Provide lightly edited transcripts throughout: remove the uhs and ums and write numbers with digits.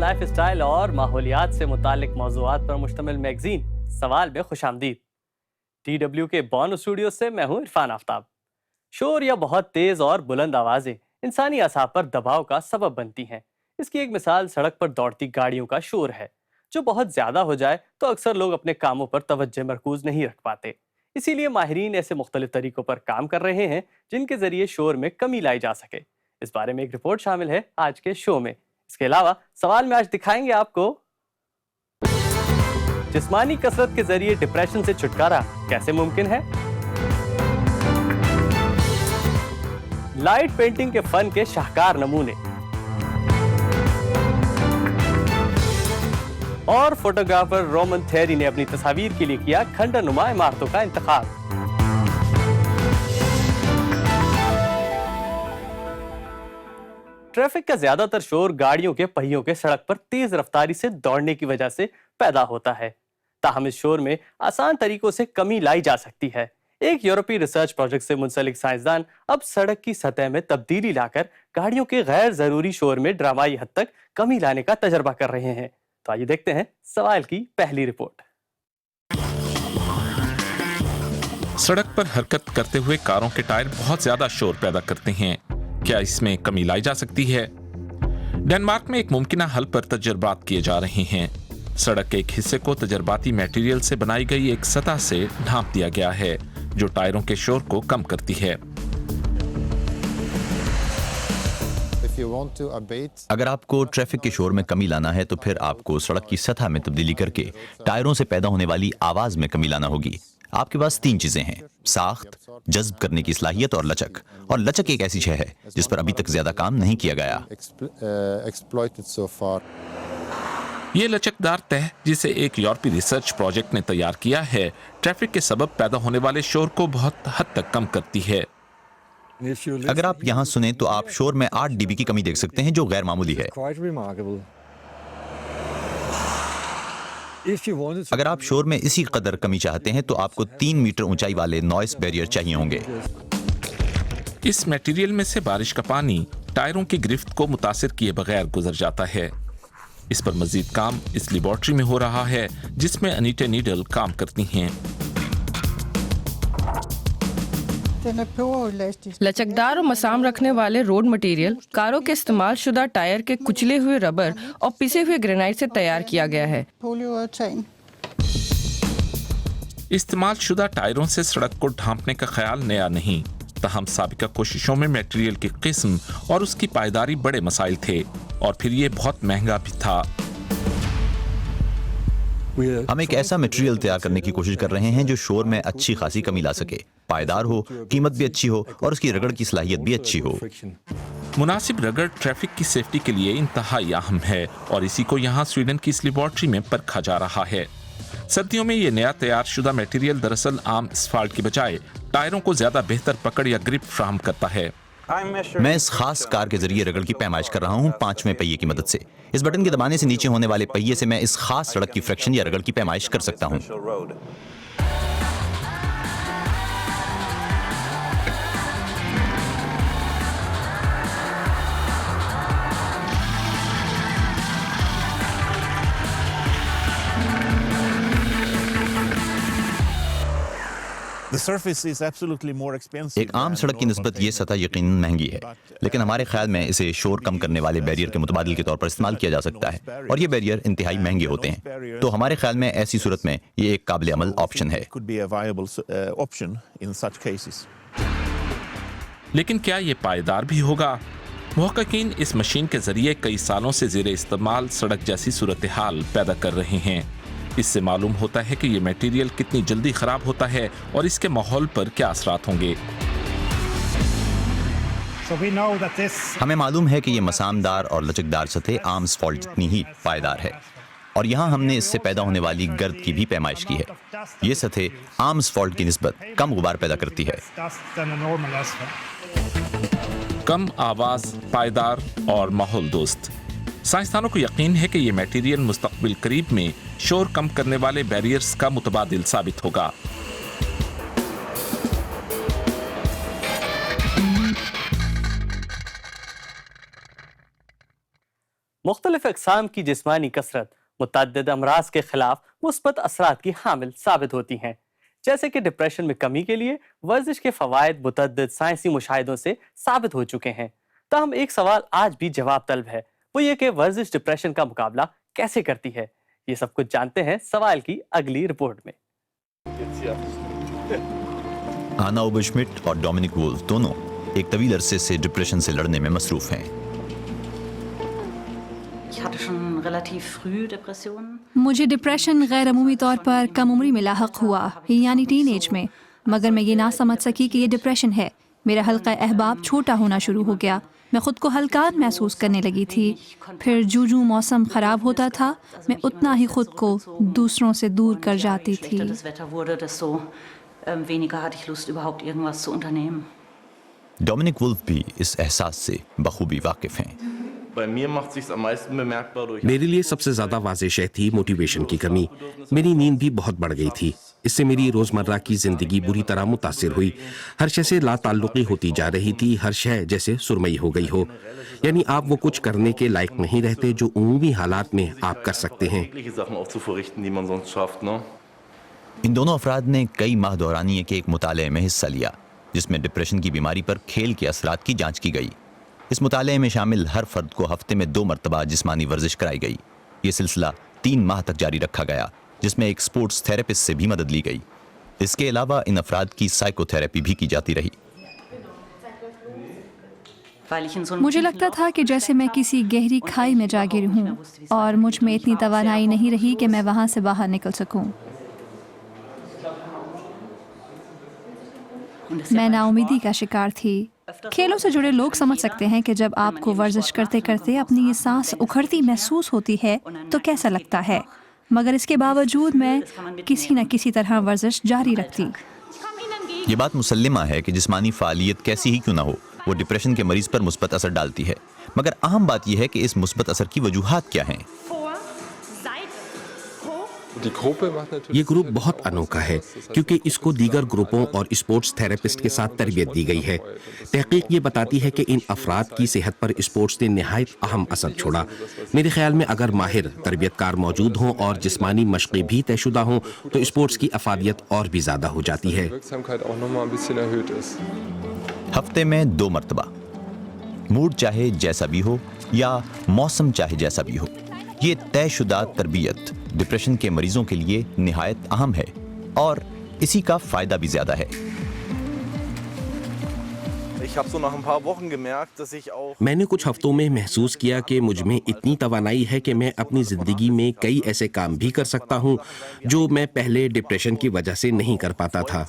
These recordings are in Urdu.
لائف اسٹائل اور ماحولیات سے متعلق موضوعات پر مشتمل میگزین سوال میں خوش آمدید۔ TW کے بون اسٹوڈیو سے میں ہوں عرفان آفتاب۔ شور یا بہت تیز اور بلند آوازیں انسانی اعصاب پر دباؤ کا سبب بنتی ہیں۔ اس کی ایک مثال سڑک پر دوڑتی گاڑیوں کا شور ہے۔ جو بہت زیادہ ہو جائے تو اکثر لوگ اپنے کاموں پر توجہ مرکوز نہیں رکھ پاتے۔ اسی لیے ماہرین ایسے مختلف طریقوں پر کام کر رہے ہیں جن کے ذریعے شور میں کمی لائی جا سکے۔ اس بارے میں ایک رپورٹ شامل ہے آج کے شو میں۔ اس کے علاوہ سوال میں آج دکھائیں گے آپ کو جسمانی کثرت کے ذریعے ڈپریشن سے چھٹکارا کیسے ممکن ہے، لائٹ پینٹنگ کے فن کے شاہکار نمونے، اور فوٹوگرافر رومن تھیری نے اپنی تصاویر کے لیے کیا کھنڈر نما عمارتوں کا انتخاب۔ ٹریفک کا زیادہ تر شور گاڑیوں کے پہیوں کے سڑک پر تیز رفتاری سے دوڑنے کی وجہ سے پیدا ہوتا ہے۔ تاہم اس شور میں آسان طریقوں سے کمی لائی جا سکتی ہے۔ ایک یورپی ریسرچ پروجیکٹ سے منسلک سائنسدان اب سڑک کی سطح میں تبدیلی لا کر گاڑیوں کے غیر ضروری شور میں ڈرامائی حد تک کمی لانے کا تجربہ کر رہے ہیں۔ تو آئیے دیکھتے ہیں سوال کی پہلی رپورٹ۔ سڑک پر حرکت کرتے ہوئے کاروں کے ٹائر بہت زیادہ شور پیدا کرتے ہیں۔ کیا اس میں کمی لائی جا سکتی ہے؟ ڈنمارک میں ایک ممکنہ حل پر تجربات کیے جا رہے ہیں۔ سڑک کے ایک حصے کو تجرباتی میٹیریل سے بنائی گئی ایک سطح سے ڈھانپ دیا گیا ہے جو ٹائروں کے شور کو کم کرتی ہے۔ اگر آپ کو ٹریفک کے شور میں کمی لانا ہے تو پھر آپ کو سڑک کی سطح میں تبدیلی کر کے ٹائروں سے پیدا ہونے والی آواز میں کمی لانا ہوگی۔ آپ کے پاس 3 چیزیں ہیں: ساخت، جذب کرنے کی صلاحیت اور لچک۔ اور لچک ایک ایسی شے ہے جس پر ابھی تک زیادہ کام نہیں کیا گیا۔ یہ لچکدار تہ جسے ایک یورپی ریسرچ پروجیکٹ نے تیار کیا ہے، ٹریفک کے سبب پیدا ہونے والے شور کو بہت حد تک کم کرتی ہے۔ اگر آپ یہاں سنیں تو آپ شور میں 8 dB کی کمی دیکھ سکتے ہیں جو غیر معمولی ہے۔ اگر آپ شور میں اسی قدر کمی چاہتے ہیں تو آپ کو 3 میٹر اونچائی والے نوائز بیریئر چاہیے ہوں گے۔ اس میٹیریل میں سے بارش کا پانی ٹائروں کی گرفت کو متاثر کیے بغیر گزر جاتا ہے۔ اس پر مزید کام اس لیبارٹری میں ہو رہا ہے جس میں انیٹا نیڈل کام کرتی ہیں۔ لچکدار اور مسام رکھنے والے روڈ مٹیریل کاروں کے استعمال شدہ ٹائر کے کچلے ہوئے ربر اور پسے ہوئے گرینائٹ سے تیار کیا گیا ہے۔ استعمال شدہ ٹائروں سے سڑک کو ڈھانپنے کا خیال نیا نہیں، تاہم سابقہ کوششوں میں میٹیریل کی قسم اور اس کی پائیداری بڑے مسائل تھے، اور پھر یہ بہت مہنگا بھی تھا۔ ہم ایک ایسا میٹیریل تیار کرنے کی کوشش کر رہے ہیں جو شور میں اچھی خاصی کمی لا سکے، پائیدار ہو، قیمت بھی اچھی ہو اور اس کی رگڑ کی صلاحیت بھی اچھی ہو۔ مناسب رگڑ ٹریفک کی سیفٹی کے لیے انتہائی اہم ہے، اور اسی کو یہاں سویڈن کی اس لیبارٹری میں پرکھا جا رہا ہے۔ سردیوں میں یہ نیا تیار شدہ میٹیریل دراصل عام اسفالٹ کی بجائے ٹائروں کو زیادہ بہتر پکڑ یا گرپ فراہم کرتا ہے۔ میں اس خاص کار کے ذریعے رگڑ کی پیمائش کر رہا ہوں 5ویں پہیے کی مدد سے۔ اس بٹن کے دبانے سے نیچے ہونے والے پہیے سے میں اس خاص سڑک کی فریکشن یا رگڑ کی پیمائش کر سکتا ہوں۔ ایک عام سڑک کی نسبت یہ سطح یقیناً مہنگی ہے، لیکن ہمارے خیال میں اسے شور کم کرنے والے بیریئر کے متبادل کے طور پر استعمال کیا جا سکتا ہے، اور یہ بیریئر انتہائی مہنگے ہوتے ہیں۔ تو ہمارے خیال میں ایسی صورت میں یہ ایک قابل عمل آپشن ہے۔ لیکن کیا یہ پائیدار بھی ہوگا؟ محققین اس مشین کے ذریعے کئی سالوں سے زیر استعمال سڑک جیسی صورتحال پیدا کر رہے ہیں۔ اس سے معلوم ہوتا ہے کہ یہ میٹیریل کتنی جلدی خراب ہوتا ہے اور اس کے ماحول پر کیا اثرات ہوں گے۔ ہمیں معلوم ہے کہ یہ مسامدار اور لچکدار سطح عام اسفالٹ جتنی ہی پائیدار ہے، اور یہاں ہم نے اس سے پیدا ہونے والی گرد کی بھی پیمائش کی ہے۔ یہ سطح عام اسفالٹ کی نسبت کم غبار پیدا کرتی ہے۔ کم آواز، پائیدار اور ماحول دوست۔ سائنسدانوں کو یقین ہے کہ یہ میٹیریل مستقبل قریب میں شور کم کرنے والے بیریئرز کا متبادل ثابت ہوگا۔ مختلف اقسام کی جسمانی کثرت متعدد امراض کے خلاف مثبت اثرات کی حامل ثابت ہوتی ہیں، جیسے کہ ڈپریشن میں کمی کے لیے ورزش کے فوائد متعدد سائنسی مشاہدوں سے ثابت ہو چکے ہیں۔ تاہم ایک سوال آج بھی جواب طلب ہے، وہ یہ کہ ورزش ڈپریشن کا مقابلہ کیسے کرتی ہے؟ یہ سب کچھ جانتے ہیں سوال کی اگلی رپورٹ میں۔ آنا اوبرشمٹ اور ڈومینک وولف دونوں ایک طویل عرصے سے ڈپریشن سے لڑنے میں مصروف ہیں۔ مجھے ڈپریشن غیر عمومی طور پر کم عمری میں لاحق ہوا، یعنی ٹین ایج میں، مگر میں یہ نہ سمجھ سکی کہ یہ ڈپریشن ہے۔ میرا حلقہ احباب چھوٹا ہونا شروع ہو گیا، میں خود کو ہلکان محسوس کرنے لگی تھی۔ پھر جو موسم خراب ہوتا تھا میں اتنا ہی خود کو دوسروں سے دور کر جاتی تھی۔ ڈومینک وولف بھی اس احساس سے بخوبی واقف ہیں۔ میرے لیے سب سے زیادہ واضح شے تھی موٹیویشن کی کمی۔ میری نیند بھی بہت بڑھ گئی تھی، اس سے میری روزمرہ کی زندگی بری طرح متاثر ہوئی۔ ہر شے سے لا تعلقی ہوتی جا رہی تھی، ہر شے جیسے سرمئی ہو گئی ہو، یعنی آپ وہ کچھ کرنے کے لائق نہیں رہتے جو عمومی حالات میں آپ کر سکتے ہیں۔ ان دونوں افراد نے کئی ماہ دورانیے کے ایک مطالعے میں حصہ لیا جس میں ڈپریشن کی بیماری پر کھیل کے اثرات کی جانچ کی گئی۔ اس مطالعے میں شامل ہر فرد کو ہفتے میں 2 مرتبہ جسمانی ورزش کرائی گئی۔ یہ سلسلہ 3 ماہ تک جاری رکھا گیا، جس میں ایک سپورٹس تھراپسٹ سے بھی مدد لی گئی۔ اس کے علاوہ ان افراد کی سائیکو تھراپی بھی کی جاتی رہی۔ مجھے لگتا تھا کہ جیسے میں کسی گہری کھائی میں جا گر ہوں اور مجھ میں اتنی توانائی نہیں رہی کہ میں وہاں سے باہر نکل سکوں۔ میں نا امیدی کا شکار تھی۔ کھیلوں سے جڑے لوگ سمجھ سکتے ہیں کہ جب آپ کو ورزش کرتے کرتے اپنی یہ سانس اکھڑتی محسوس ہوتی ہے تو کیسا لگتا ہے، مگر اس کے باوجود میں کسی نہ کسی طرح ورزش جاری رکھتی۔ یہ بات مسلمہ ہے کہ جسمانی فعالیت کیسی ہی کیوں نہ ہو، وہ ڈپریشن کے مریض پر مثبت اثر ڈالتی ہے، مگر اہم بات یہ ہے کہ اس مثبت اثر کی وجوہات کیا ہیں۔ یہ گروپ بہت انوکھا ہے کیونکہ اس کو دیگر گروپوں اور اسپورٹس تھراپسٹ کے ساتھ تربیت دی گئی ہے۔ تحقیق یہ بتاتی ہے کہ ان افراد کی صحت پر اسپورٹس نے نہایت اہم اثر چھوڑا۔ میرے خیال میں اگر ماہر تربیت کار موجود ہوں اور جسمانی مشقیں بھی طے شدہ ہوں تو اسپورٹس کی افادیت اور بھی زیادہ ہو جاتی ہے۔ ہفتے میں 2 مرتبہ، موڈ چاہے جیسا بھی ہو یا موسم چاہے جیسا بھی ہو، یہ طے شدہ تربیت ڈپریشن کے مریضوں کے لیے نہایت اہم ہے اور اسی کا فائدہ بھی زیادہ ہے۔ میں نے کچھ ہفتوں میں محسوس کیا کہ مجھ میں اتنی توانائی ہے کہ میں اپنی زندگی میں کئی ایسے کام بھی کر سکتا ہوں جو میں پہلے ڈپریشن کی وجہ سے نہیں کر پاتا تھا۔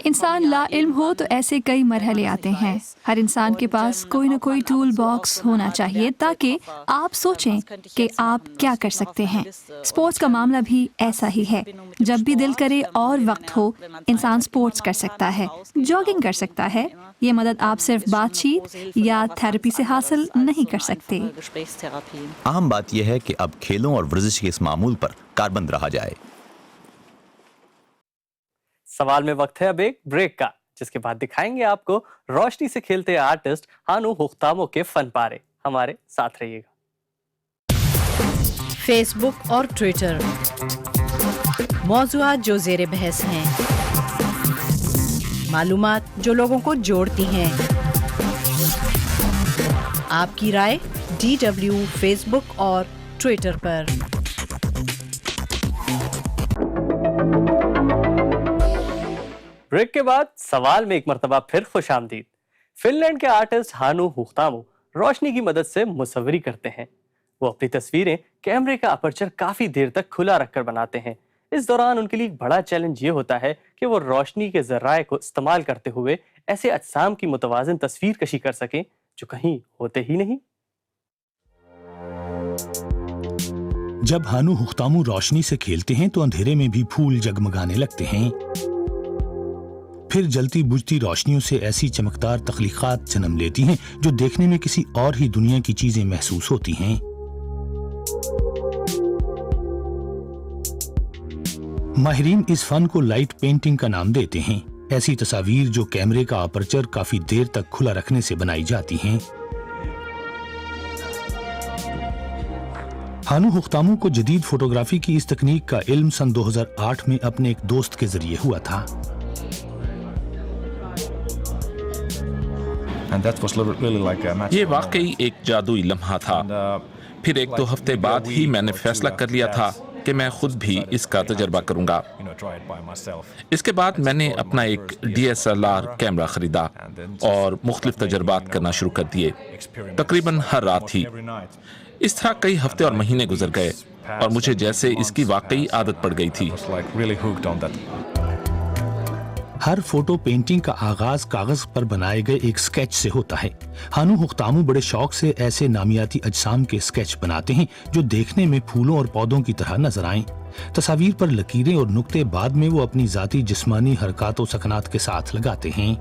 انسان لا علم ہو تو ایسے کئی مرحلے آتے ہیں۔ ہر انسان کے پاس کوئی نہ کوئی ٹول باکس ہونا چاہیے تاکہ آپ سوچیں کہ آپ کیا کر سکتے ہیں۔ اسپورٹس کا معاملہ بھی ایسا ہی ہے، جب بھی دل کرے اور وقت ہو انسان اسپورٹس کر سکتا ہے، جاگنگ کر سکتا ہے۔ یہ مدد آپ صرف بات چیت یا تھراپی سے حاصل نہیں کر سکتے۔ اہم بات یہ ہے کہ اب کھیلوں اور ورزش کے اس معمول پر کاربند رہا جائے۔ سوال میں وقت ہے اب ایک بریک کا، جس کے بعد دکھائیں گے آپ کو روشنی سے کھیلتے آرٹسٹ ہانو ہوختامو کے فن پارے۔ ہمارے ساتھ رہیے گا۔ فیس بک اور ٹویٹر، موضوعات جو زیر بحث ہیں، معلومات جو لوگوں کو جوڑتی ہیں۔ آپ کی رائے DW فیس بک اور ٹویٹر پر۔ بریک کے بعد سوال میں ایک مرتبہ پھر خوش آمدید۔ فن لینڈ کے آرٹسٹ ہانو ہوختامو روشنی کی مدد سے مصوری کرتے ہیں۔ وہ اپنی تصویریں کیمرے کا اپرچر کافی دیر تک کھلا رکھ کر بناتے ہیں۔ اس دوران ان کے لیے ایک بڑا چیلنج یہ ہوتا ہے کہ وہ روشنی کے ذرائع کو استعمال کرتے ہوئے ایسے اجسام کی متوازن تصویر کشی کر سکیں جو کہیں ہوتے ہی نہیں۔ جب ہانو ہوختامو روشنی سے کھیلتے ہیں تو اندھیرے میں بھی پھول جگمگانے لگتے ہیں، پھر جلتی بجھتی روشنیوں سے ایسی چمکدار تخلیقات جنم لیتی ہیں جو دیکھنے میں کسی اور ہی دنیا کی چیزیں محسوس ہوتی ہیں۔ ماہرین اس فن کو لائٹ پینٹنگ کا نام دیتے ہیں، ایسی تصاویر جو کیمرے کا اپرچر کافی دیر تک کھلا رکھنے سے بنائی جاتی ہیں۔ ہانو ہختامو کو جدید فوٹوگرافی کی اس تکنیک کا علم سن 2008 میں اپنے ایک دوست کے ذریعے ہوا تھا۔ یہ واقعی ایک جادوئی لمحہ تھا۔ پھر 1-2 ہفتے بعد ہی میں نے فیصلہ کر لیا تھا کہ میں خود بھی اس کا تجربہ کروں گا۔ اس کے بعد میں نے اپنا ایک DSLR کیمرہ خریدا اور مختلف تجربات کرنا شروع کر دیے، تقریباً ہر رات ہی۔ اس طرح کئی ہفتے اور مہینے گزر گئے اور مجھے جیسے اس کی واقعی عادت پڑ گئی تھی۔ ہر فوٹو پینٹنگ کا آغاز کاغذ پر بنائے گئے ایک سکیچ سے ہوتا ہے۔ ہانو ہختامو بڑے شوق سے ایسے نامیاتی اجسام کے سکیچ بناتے ہیں جو دیکھنے میں پھولوں اور پودوں کی طرح نظر آئیں۔ تصاویر پر لکیریں اور نقطے بعد میں وہ اپنی ذاتی جسمانی حرکات و سکنات کے ساتھ لگاتے ہیں۔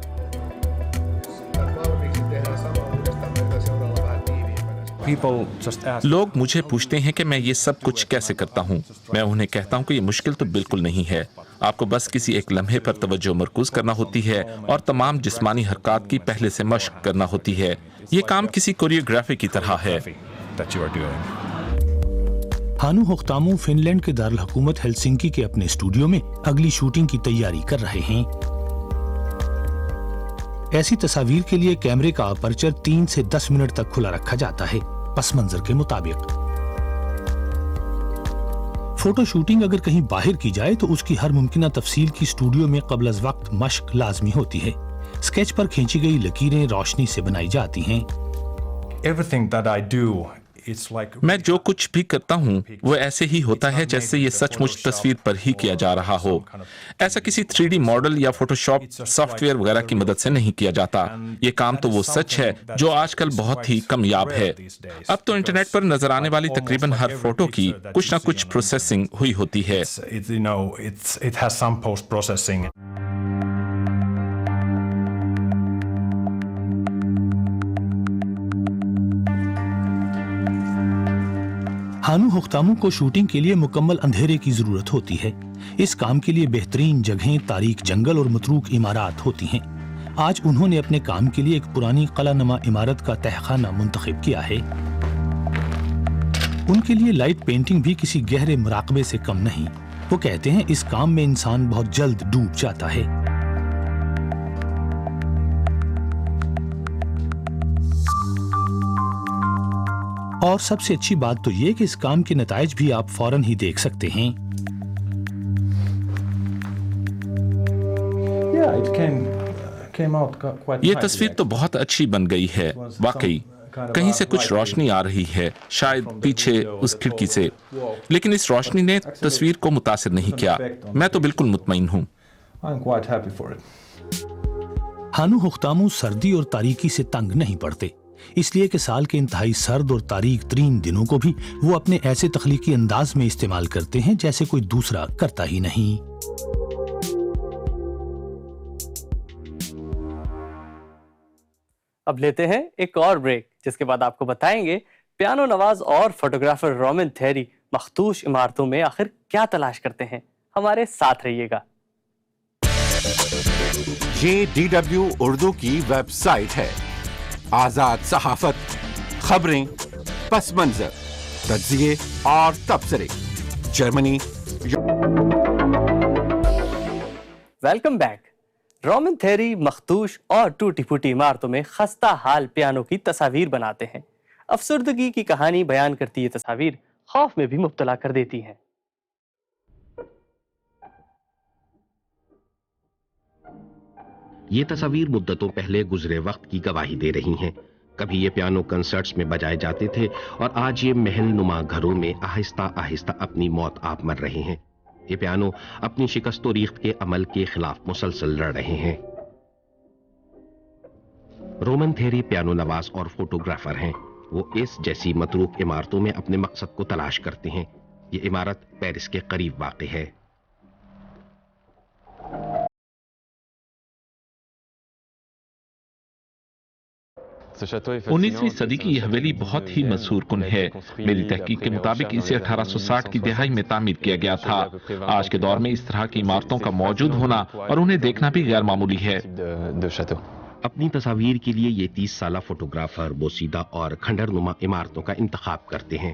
لوگ مجھے پوچھتے ہیں کہ میں یہ سب کچھ کیسے کرتا ہوں۔ میں انہیں کہتا ہوں کہ یہ مشکل تو بالکل نہیں ہے، آپ کو بس کسی ایک لمحے پر توجہ مرکوز کرنا ہوتی ہے اور تمام جسمانی حرکات کی پہلے سے مشق کرنا ہوتی ہے۔ یہ کام کسی کوریوگرافی کی طرح ہے۔ ہانو ہختامو فن لینڈ کے دارالحکومت ہیلسنکی کے اپنے اسٹوڈیو میں اگلی شوٹنگ کی تیاری کر رہے ہیں۔ ایسی تصاویر کے لیے کیمرے کا اپرچر 3 سے 10 منٹ تک کھلا رکھا جاتا ہے، پس منظر کے مطابق۔ فوٹو شوٹنگ اگر کہیں باہر کی جائے تو اس کی ہر ممکنہ تفصیل کی اسٹوڈیو میں قبل از وقت مشق لازمی ہوتی ہے۔ سکیچ پر کھینچی گئی لکیریں روشنی سے بنائی جاتی ہیں۔ میں جو کچھ بھی کرتا ہوں وہ ایسے ہی ہوتا ہے جیسے یہ سچ مچ تصویر پر ہی کیا جا رہا ہو۔ ایسا کسی 3D ماڈل یا فوٹوشاپ سافٹ ویئر وغیرہ کی مدد سے نہیں کیا جاتا۔ یہ کام تو وہ سچ ہے جو آج کل بہت ہی کمیاب ہے۔ اب تو انٹرنیٹ پر نظر آنے والی تقریباً ہر فوٹو کی کچھ نہ کچھ پروسیسنگ ہوئی ہوتی ہے۔ ہانو ہختامو کو شوٹنگ کے لیے مکمل اندھیرے کی ضرورت ہوتی ہے۔ اس کام کے لیے بہترین جگہیں تاریک جنگل اور متروک عمارات ہوتی ہیں۔ آج انہوں نے اپنے کام کے لیے ایک پرانی قلعہ نما عمارت کا تہخانہ منتخب کیا ہے۔ ان کے لیے لائٹ پینٹنگ بھی کسی گہرے مراقبے سے کم نہیں۔ وہ کہتے ہیں اس کام میں انسان بہت جلد ڈوب جاتا ہے۔ اور سب سے اچھی بات تو یہ کہ اس کام کے نتائج بھی آپ فوراً ہی دیکھ سکتے ہیں۔ یہ تصویر تو بہت اچھی بن گئی ہے، واقعی کہیں سے کچھ روشنی آ رہی ہے، شاید پیچھے اس کھڑکی سے، لیکن اس روشنی نے تصویر کو متاثر نہیں کیا۔ میں تو بالکل مطمئن ہوں۔ ہانو ہختامو سردی اور تاریکی سے تنگ نہیں پڑتے، اس لیے کہ سال کے انتہائی سرد اور تاریک ترین دنوں کو بھی وہ اپنے ایسے تخلیقی انداز میں استعمال کرتے ہیں جیسے کوئی دوسرا کرتا ہی نہیں۔ اب لیتے ہیں ایک اور بریک، جس کے بعد آپ کو بتائیں گے پیانو نواز اور فوٹوگرافر رومن تھیری مخدوش عمارتوں میں آخر کیا تلاش کرتے ہیں۔ ہمارے ساتھ رہیے گا۔ یہ DW اردو کی ویب سائٹ ہے۔ آزاد صحافت، خبریں، پس منظر، تجزیے اور تبصرے، Germany. Welcome back. Roman theatre مخدوش اور ٹوٹی پھوٹی عمارتوں میں خستہ حال پیانو کی تصاویر بناتے ہیں۔ افسردگی کی کہانی بیان کرتی یہ تصاویر خوف میں بھی مبتلا کر دیتی ہیں۔ یہ تصاویر مدتوں پہلے گزرے وقت کی گواہی دے رہی ہیں۔ کبھی یہ پیانو کنسرٹس میں بجائے جاتے تھے اور آج یہ محل نما گھروں میں آہستہ آہستہ اپنی موت آپ مر رہے ہیں۔ یہ پیانو اپنی شکست و ریخت کے عمل کے خلاف مسلسل لڑ رہے ہیں۔ رومن تھیری پیانو نواز اور فوٹوگرافر ہیں۔ وہ اس جیسی متروک عمارتوں میں اپنے مقصد کو تلاش کرتے ہیں۔ یہ عمارت پیرس کے قریب واقع ہے۔ 19ویں صدی کی یہ حویلی بہت ہی مشہور کن ہے۔ میری تحقیق کے مطابق اسے 1860 کی دہائی میں تعمیر کیا گیا تھا۔ آج کے دور میں اس طرح کی عمارتوں کا موجود ہونا اور انہیں دیکھنا بھی غیر معمولی ہے۔ اپنی تصاویر کے لیے یہ 30 سالہ فوٹوگرافر بوسیدہ اور کھنڈر نما عمارتوں کا انتخاب کرتے ہیں۔